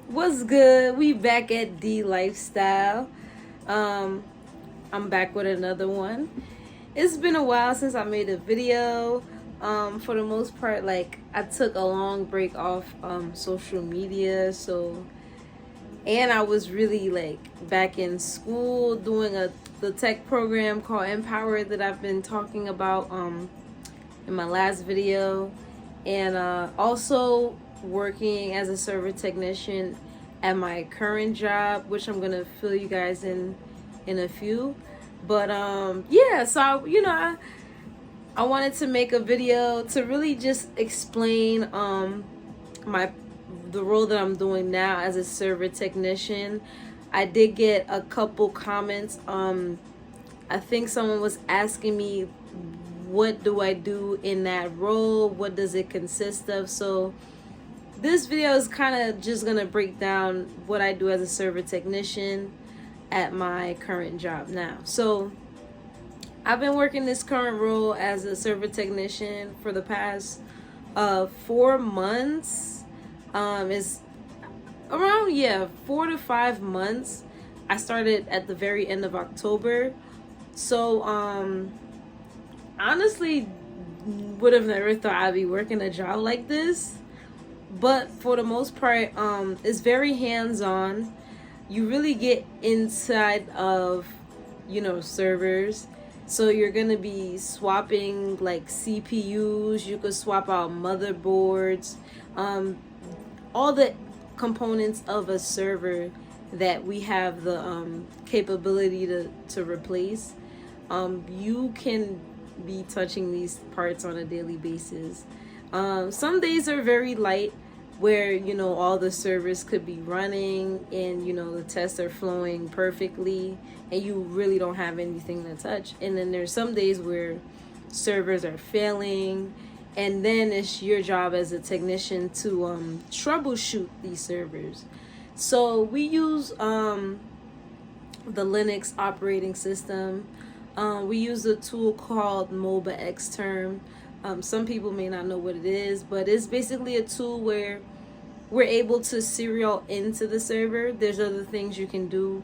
What's good? We back at D Lifestyle. Um, I'm back with another one. It's been a while since I made a video. For the most part, like I took a long break off social media, and I was really like back in school doing the tech program called Empower that I've been talking about in my last video, and also working as a server technician at my current job, which I'm gonna fill you guys in a few. But yeah, so I wanted to make a video to really just explain my the role that I'm doing now as a server technician. I did get a couple comments. I think someone was asking me, what do I do in that role? What does it consist of? So this video is kind of just gonna break down what I do as a server technician at my current job now. So I've been working this current role as a server technician for the past 4 months. Is around 4 to 5 months. I started at the very end of October. So honestly would have never thought I'd be working a job like this. But for the most part, it's very hands-on. You really get inside of, servers. So you're gonna be swapping like CPUs. You could swap out motherboards, all the components of a server that we have the capability to replace. You can be touching these parts on a daily basis. Some days are very light, where all the servers could be running and the tests are flowing perfectly and you really don't have anything to touch. And then there's some days where servers are failing, and then it's your job as a technician to troubleshoot these servers. So we use the Linux operating system. We use a tool called MOBA Xterm. Some people may not know what it is, but it's basically a tool where we're able to serial into the server. There's other things you can do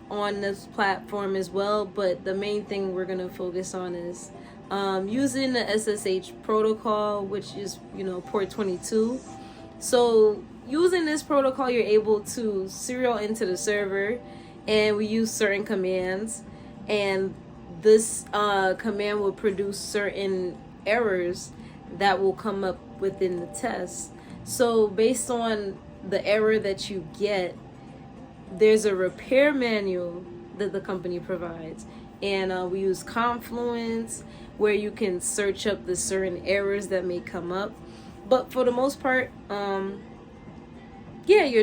on this platform as well, but the main thing we're going to focus on is using the SSH protocol, which is port 22. So using this protocol, you're able to serial into the server, and we use certain commands, and this command will produce certain errors that will come up within the test. So based on the error that you get, there's a repair manual that the company provides, and we use Confluence, where you can search up the certain errors that may come up. But for the most part, you're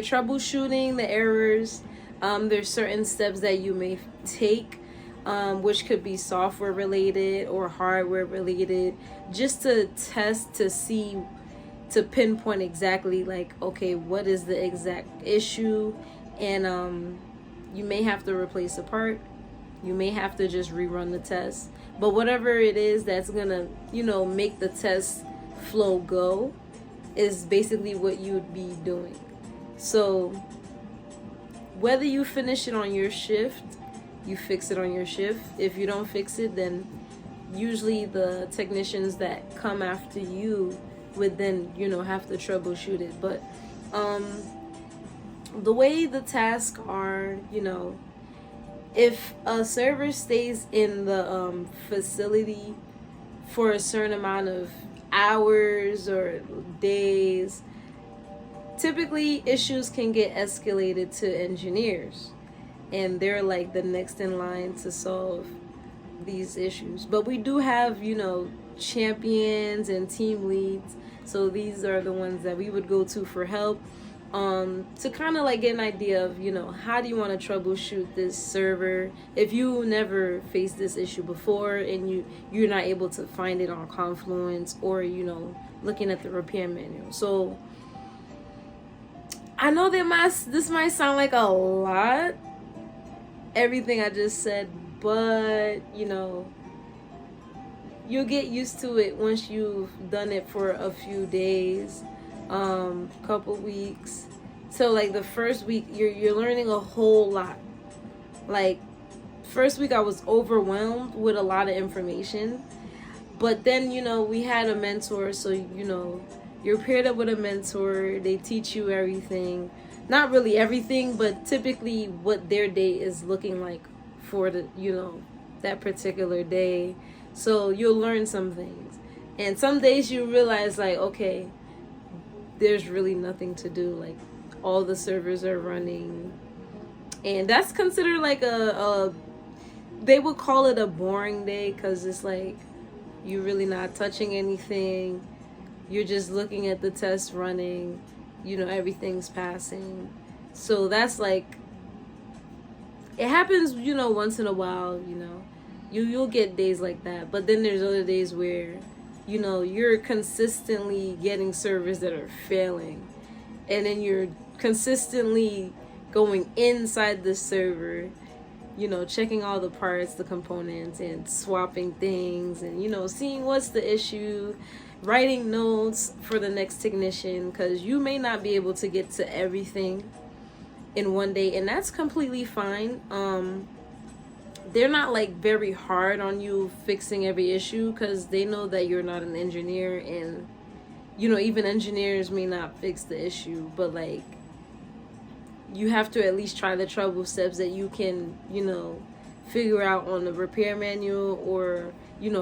troubleshooting the errors. There's certain steps that you may take, which could be software related or hardware related, just to test to pinpoint exactly, like, okay, what is the exact issue. And you may have to replace a part, you may have to just rerun the test, but whatever it is that's gonna make the test flow go is basically what you would be doing. So whether you finish it on your shift, you fix it on your shift. If you don't fix it, then usually the technicians that come after you would then have to troubleshoot it. But the way the tasks are, if a server stays in the facility for a certain amount of hours or days, typically issues can get escalated to engineers, and they're like the next in line to solve these issues. But we do have champions and team leads, so these are the ones that we would go to for help, to kind of like get an idea of how do you want to troubleshoot this server if you never faced this issue before and you're not able to find it on Confluence or looking at the repair manual. So I know this might sound like a lot, everything I just said, but you'll get used to it once you've done it for a few days, couple weeks. So like the first week you're learning a whole lot. Like first week I was overwhelmed with a lot of information. But then, we had a mentor, so you're paired up with a mentor. They teach you everything. Not really everything, but typically what their day is looking like for that particular day. So you'll learn some things. And some days you realize like, okay, there's really nothing to do. Like all the servers are running. And that's considered like they would call it a boring day, because it's like you're really not touching anything. You're just looking at the test running. Everything's passing. So that's like, it happens, once in a while, You'll get days like that. But then there's other days where, you're consistently getting servers that are failing. And then you're consistently going inside the server, checking all the parts, the components, and swapping things, and, seeing what's the issue, writing notes for the next technician, because you may not be able to get to everything in one day, and that's completely fine. They're not like very hard on you fixing every issue, because they know that you're not an engineer, and even engineers may not fix the issue, but like you have to at least try the trouble steps that you can figure out on the repair manual, or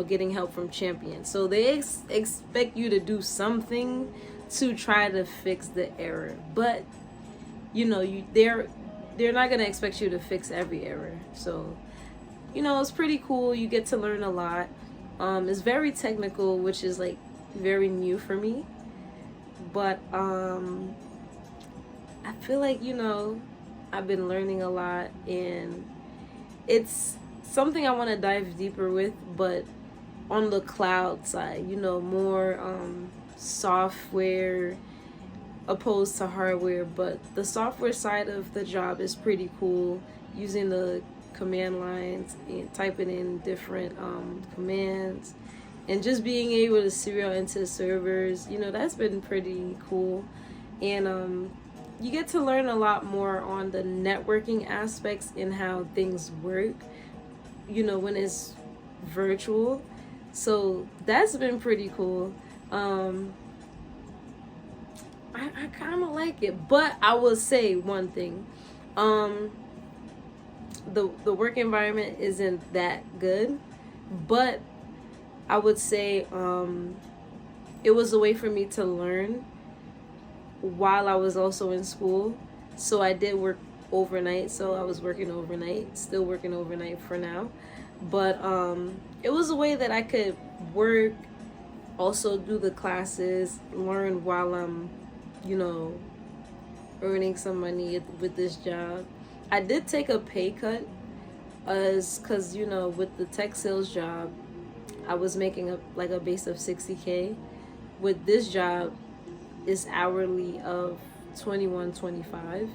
getting help from champions. So they expect you to do something to try to fix the error, but they're not going to expect you to fix every error. So it's pretty cool. You get to learn a lot. It's very technical, which is like very new for me, but I feel like I've been learning a lot, and it's something I want to dive deeper with, but on the cloud side, more software opposed to hardware. But the software side of the job is pretty cool, using the command lines and typing in different commands, and just being able to serial into servers. That's been pretty cool. And you get to learn a lot more on the networking aspects and how things work, when it's virtual. So that's been pretty cool. I kind of like it, but I will say one thing. The work environment isn't that good, but I would say it was a way for me to learn while I was also in school. So I did work overnight, so I was working overnight, still working overnight for now. But it was a way that I could work, also do the classes, learn while I'm, earning some money with this job. I did take a pay cut, because, with the tech sales job, I was making a base of $60K. With this job, it's hourly of $21.25,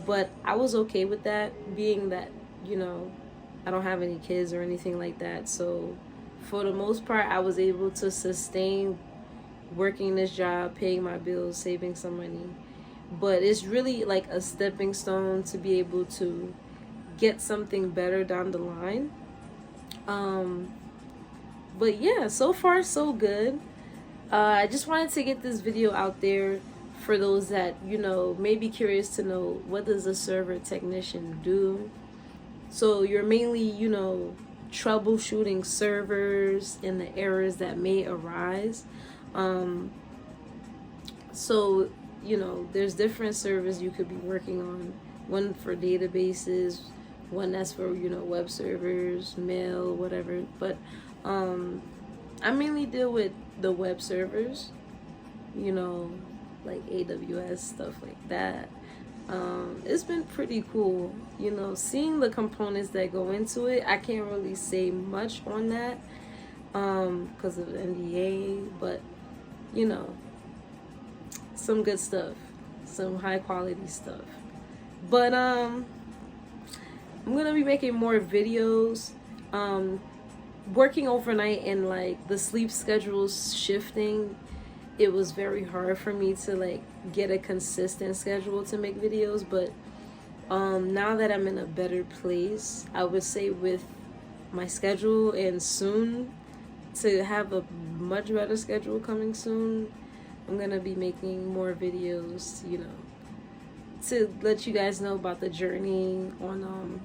but I was okay with that, being that I don't have any kids or anything like that. So for the most part, I was able to sustain working this job, paying my bills, saving some money. But it's really like a stepping stone to be able to get something better down the line. But yeah, so far so good. I just wanted to get this video out there for those that may be curious to know, what does a server technician do. So you're mainly troubleshooting servers and the errors that may arise. So there's different servers you could be working on. One for databases, one that's for web servers, mail, whatever. But I mainly deal with the web servers, like AWS, stuff like that. It's been pretty cool, seeing the components that go into it. I can't really say much on that because of NDA, but some good stuff, some high quality stuff. But I'm gonna be making more videos. Working overnight and like the sleep schedules shifting, it was very hard for me to like get a consistent schedule to make videos. But now that I'm in a better place, I would say with my schedule, and soon to have a much better schedule coming soon, I'm gonna be making more videos, you know, to let you guys know about the journey on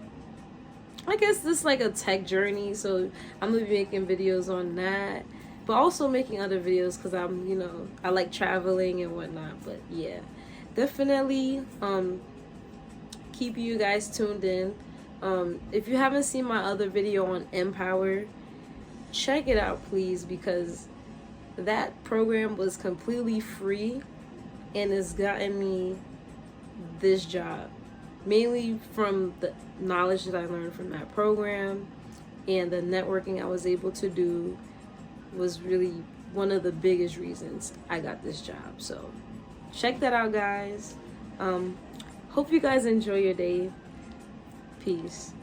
I guess this like a tech journey. So I'm gonna be making videos on that, but also making other videos because I'm, you know, I like traveling and whatnot. But yeah, definitely keep you guys tuned in. If you haven't seen my other video on Empower, check it out please, because that program was completely free and it's gotten me this job, mainly from the knowledge that I learned from that program, and the networking I was able to do was really one of the biggest reasons I got this job. So check that out, guys. Hope you guys enjoy your day. Peace.